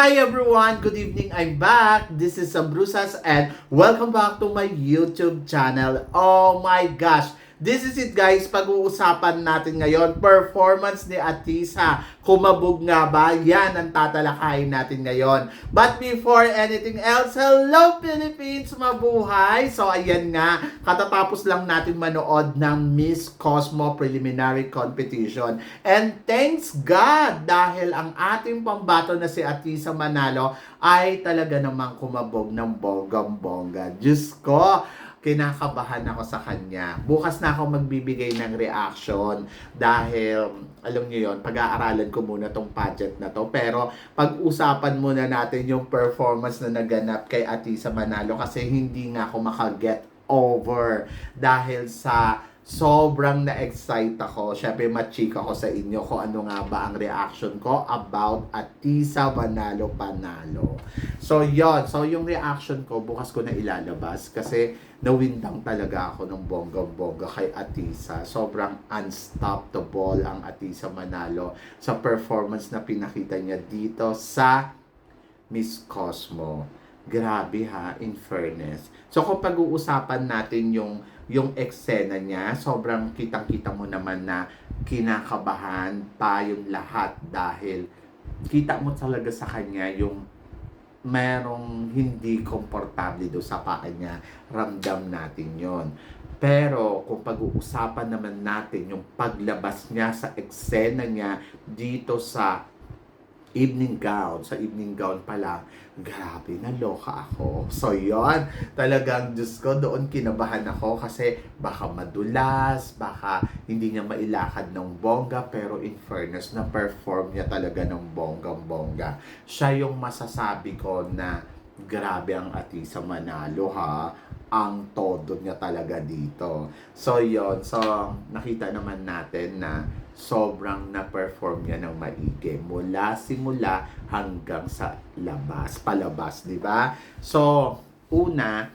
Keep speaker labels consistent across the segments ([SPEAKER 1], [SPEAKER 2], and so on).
[SPEAKER 1] Hi everyone! Good evening! I'm back! This is Sambrusas and welcome back to my YouTube channel. Oh my gosh! This is it guys, pag-uusapan natin ngayon, performance ni Atisa. Kumabog nga ba? Yan ang tatalakayin natin ngayon. But before anything else, hello Philippines! Mabuhay! So ayan nga, katatapos lang natin manood ng Miss Cosmo Preliminary Competition. And thanks God! Dahil ang ating pambato na si Atisa Manalo ay talaga namang kumabog ng bonggang-bongga. Diyos ko! Kinakabahan ako sa kanya. Bukas na ako magbibigay ng reaction dahil, alam niyo yon, pag-aaralan ko muna tong pageant na to. Pero pag-usapan muna natin yung performance na naganap kay Atisa Manalo kasi hindi nga ako makaget over dahil sa sobrang na-excite ako. Syempre, machika ko sa inyo kung ano nga ba ang reaction ko about Atisa Manalo Panalo. So, yon. So, yung reaction ko, bukas ko na ilalabas kasi nawindang talaga ako ng bongga-bongga kay Atisa. Sobrang unstoppable ang Atisa Manalo sa performance na pinakita niya dito sa Miss Cosmo. Grabe ha, in fairness. So kung pag-uusapan natin yung eksena niya, sobrang kitang-kita mo naman na kinakabahan tayong lahat dahil kita mo talaga sa kanya yung merong hindi komportable do sa paa niya. Ramdam natin yon. Pero kung pag-uusapan naman natin yung paglabas niya sa eksena niya dito sa evening gown pa lang, grabe, naloka ako. So, yon, talagang, Diyos ko, doon kinabahan ako kasi baka madulas, baka hindi niya mailakad ng bongga, pero in fairness, na-perform niya talaga ng bonggang-bongga. Siya yung masasabi ko na grabe ang Atisa Manalo ha, ang todo niya talaga dito. So, yon, so, nakita naman natin na sobrang na-perform niya ng maigi mula simula hanggang sa palabas, di ba? So, una,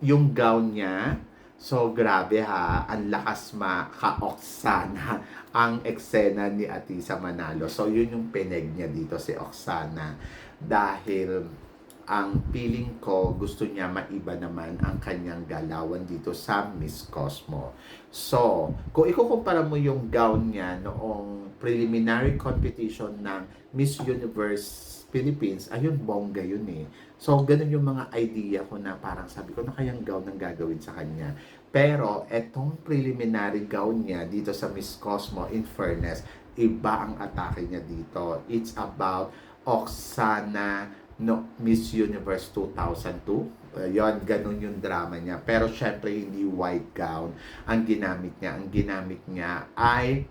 [SPEAKER 1] yung gown niya, so grabe ha, ang lakas maka-Oksana ang eksena ni Atisa Manalo. So, yun yung pineg niya dito si Oksana dahil ang feeling ko, gusto niya maiba naman ang kanyang galawan dito sa Miss Cosmo. So, kung ikukumpara mo yung gown niya noong preliminary competition ng Miss Universe Philippines, ayun, bongga yun eh. So, ganun yung mga idea ko na parang sabi ko na kayang gown ang gagawin sa kanya. Pero, etong preliminary gown niya dito sa Miss Cosmo, in fairness, iba ang atake niya dito. It's about Oksana Miss Universe 2002. Yon, ganun yung drama niya. Pero syempre hindi white gown ang ginamit niya. Ang ginamit niya ay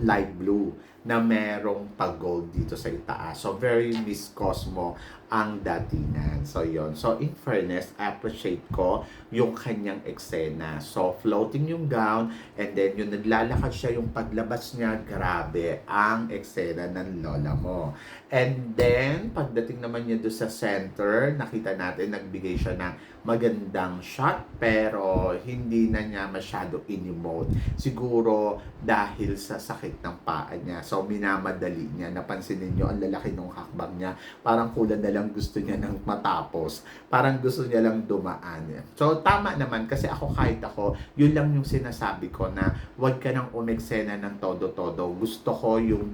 [SPEAKER 1] light blue na merong pag-gold dito sa itaas. So, very Miss Cosmo ang datingan. So, yon. So, in fairness, appreciate ko yung kanyang eksena. So, floating yung gown and then yung naglalakad siya, yung paglabas niya, grabe ang eksena ng lola mo. And then, pagdating naman niya doon sa center, nakita natin, nagbigay siya ng magandang shot pero hindi na niya masyado in-emote. Siguro dahil sa sakit ng paa niya. So, minamadali niya. Napansin niyo ang lalaki ng hakbang niya. Parang kulang na lang gusto niya nang matapos. Parang gusto niya lang dumaan. So, tama naman kasi kahit ako, yun lang yung sinasabi ko na wag ka nang umeksena ng todo-todo. Gusto ko yung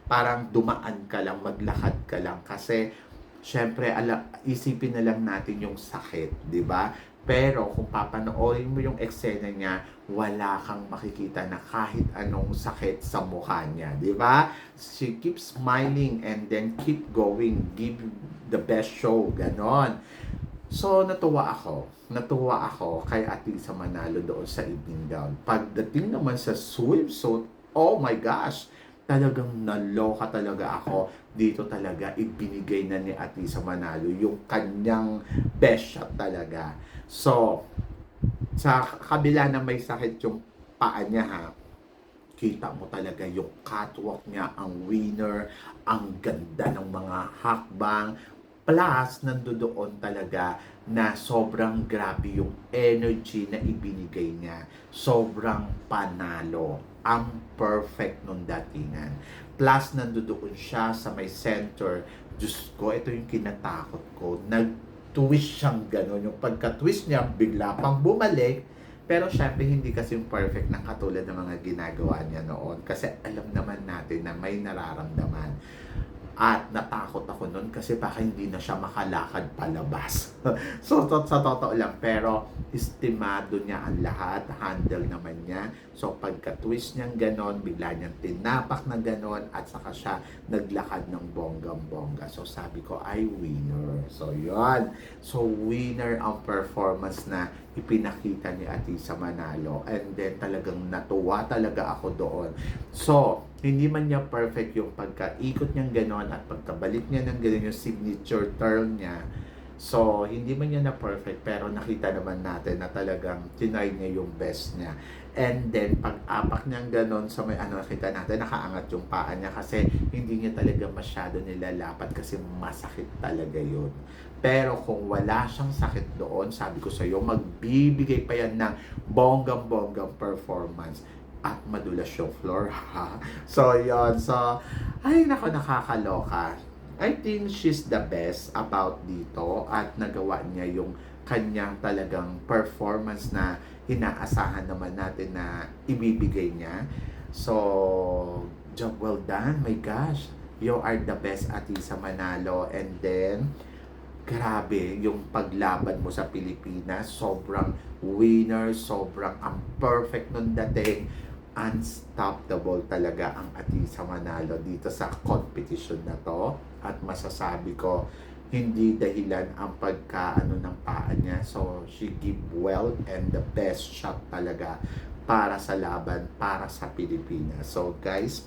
[SPEAKER 1] parang dumaan ka lang, maglakad ka lang kasi syempre, isipin na lang natin yung sakit, di ba? Pero kung papanoorin mo yung eksena niya, wala kang makikita na kahit anong sakit sa mukha niya, di ba? She keeps smiling and then keep going, give the best show, ganon. So, natuwa ako kay Atisa Manalo doon sa evening gown. Pagdating naman sa swimsuit, oh my gosh, talagang naloka talaga ako. Dito talaga ibinigay na ni Atisa Manalo yung kanyang best shot talaga. So, sa kabila na may sakit yung paa niya ha, kita mo talaga yung catwalk niya, ang winner, ang ganda ng mga hakbang. Plus, nandoon talaga na sobrang grabe yung energy na ibinigay niya. Sobrang panalo. Ang perfect nung datingan. Plus, nandoon siya sa may center. Diyos ko, ito yung kinatakot ko. Nag-twist siyang gano'n. Yung pagka-twist niya, bigla pang bumalik. Pero syempre, hindi kasi yung perfect na katulad ng mga ginagawa niya noon. Kasi alam naman natin na may nararamdaman. At natakot ako noon kasi baka hindi na siya makalakad palabas. So, sa totoo lang. Pero, estimado niya ang lahat. Handle naman niya. So, pagka-twist niyang ganon, bigla niyang tinapak na ganon, at saka siya naglakad ng bonggang-bongga. So, sabi ko, ay winner. So, yon. So, winner ang performance na ipinakita ni Atisa Manalo. And then, talagang natuwa talaga ako doon. So, hindi man niya perfect yung pagkaikot niyang ganon at pagkabalik niya ng ganon yung signature turn niya. So, hindi man niya na perfect, pero nakita naman natin na talagang tinry niya yung best niya. And then, pag-apak niyang ganon sa may nakita natin, nakaangat yung paa niya kasi hindi niya talaga masyado nilalapat kasi masakit talaga yun. Pero kung wala siyang sakit doon, sabi ko sa iyo, magbibigay pa yan ng bonggang-bonggang performance. At madulas yung floor, ha? So, yun. So, ay, nakakaloka. I think she's the best about dito at nagawa niya yung kanyang talagang performance na inaasahan naman natin na ibibigay niya. So, job well done. My gosh, you are the best, Atisa Manalo. And then, grabe, yung paglaban mo sa Pilipinas, sobrang winner, sobrang ang perfect nun dating. Unstoppable talaga ang Atisa Manalo dito sa competition na to. At masasabi ko, hindi dahilan ang pagkaano ng paa niya. So, she give well and the best shot talaga para sa laban, para sa Pilipinas. So, guys,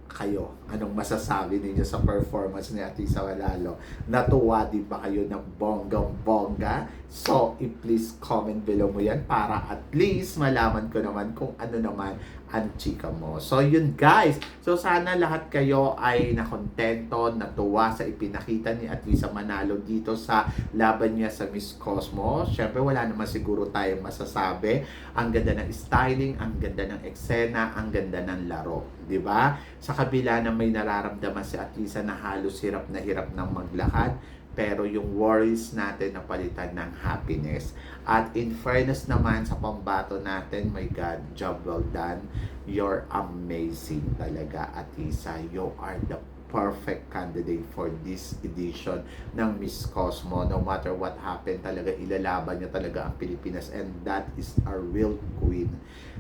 [SPEAKER 1] kayo, anong masasabi ninyo sa performance ni Atisa Manalo? Natuwa din ba kayo ng bonggang-bongga? So, please comment below mo yan para at least malaman ko naman kung ano naman ang chika mo. So, yun guys. So, sana lahat kayo ay nakontento, natuwa sa ipinakita ni Atisa Manalo dito sa laban niya sa Miss Cosmo. Siyempre, wala naman siguro tayong masasabi. Ang ganda ng styling, ang ganda ng eksena, ang ganda ng laro. Diba? Sa kabila na may nararamdaman si Atisa na halos hirap ng maglakad, pero yung worries natin napalitan ng happiness. At in fairness naman sa pambato natin, my God, job well done. You're amazing talaga, Atisa. You are the perfect candidate for this edition ng Miss Cosmo. No matter what happened, talaga ilalaban niya talaga ang Pilipinas, and that is a real queen.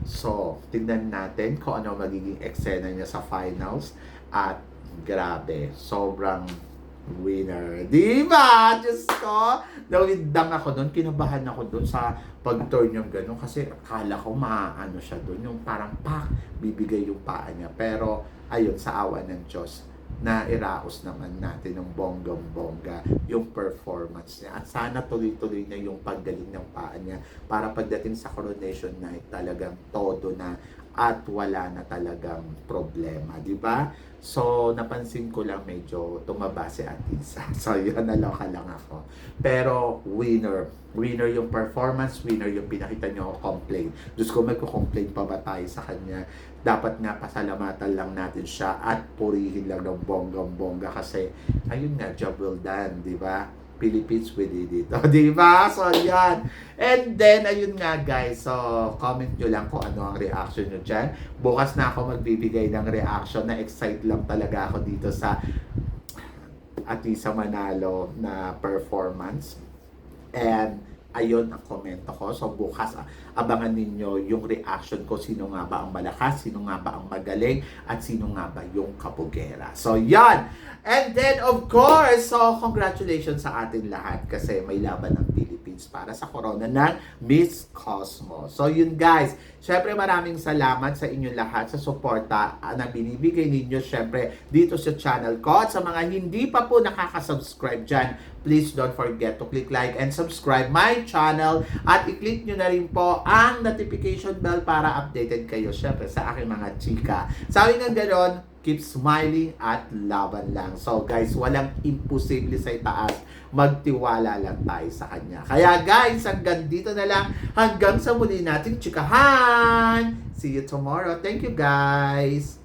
[SPEAKER 1] So, tingnan natin kung ano magiging eksena niya sa finals. At grabe, sobrang winner. Di ba? Diyos ko! Nawindang ako doon. Kinabahan ako doon sa pag-turn yung gano'n. Kasi akala ko maano siya doon. Yung parang bibigay yung paa niya. Pero, ayun, sa awa ng Diyos, na iraos naman natin ng bonggang-bongga yung performance niya. At sana tuloy-tuloy na yung paggaling ng paa niya para pagdating sa coronation night talagang todo na at wala na talagang problema, di ba? So, napansin ko lang medyo tumaba si Atisa. So, yun, naloka lang ako. Pero, winner. Winner yung performance, winner yung pinakita nyo complain. Diyos ko, magko-complain pa ba tayo sa kanya? Dapat nga pasalamatan lang natin siya at purihin lang ng bonggang-bongga kasi, ayun nga, job well done, di ba? Philippines with dito, di ba? So, yan. And then, ayun nga guys. So, comment nyo lang kung ano ang reaction nyo dyan. Bukas na ako magbibigay ng reaction. Na-excite lang talaga ako dito sa Atisa Manalo na performance. And, ayun ang komento ko. So, bukas abangan ninyo yung reaction ko. Sino nga ba ang malakas? Sino nga ba ang magaling? At sino nga ba yung kapugera? So, yan! And then, of course, so, congratulations sa atin lahat kasi may laban ng Philippines para sa corona ng Miss Cosmo. So, yun guys. Syempre, maraming salamat sa inyo lahat sa suporta na binibigay ninyo syempre dito sa channel ko. At sa mga hindi pa po nakaka-subscribe dyan, please don't forget to click like and subscribe my channel at i-click nyo na rin po ang notification bell para updated kayo syempre sa aking mga chika. Sabi ng ganon, keep smiling at laban lang. So guys, walang imposible sa itaas. Magtiwala lang tayo sa kanya. Kaya guys, hanggang dito na lang. Hanggang sa muli nating chikahan. See you tomorrow. Thank you guys.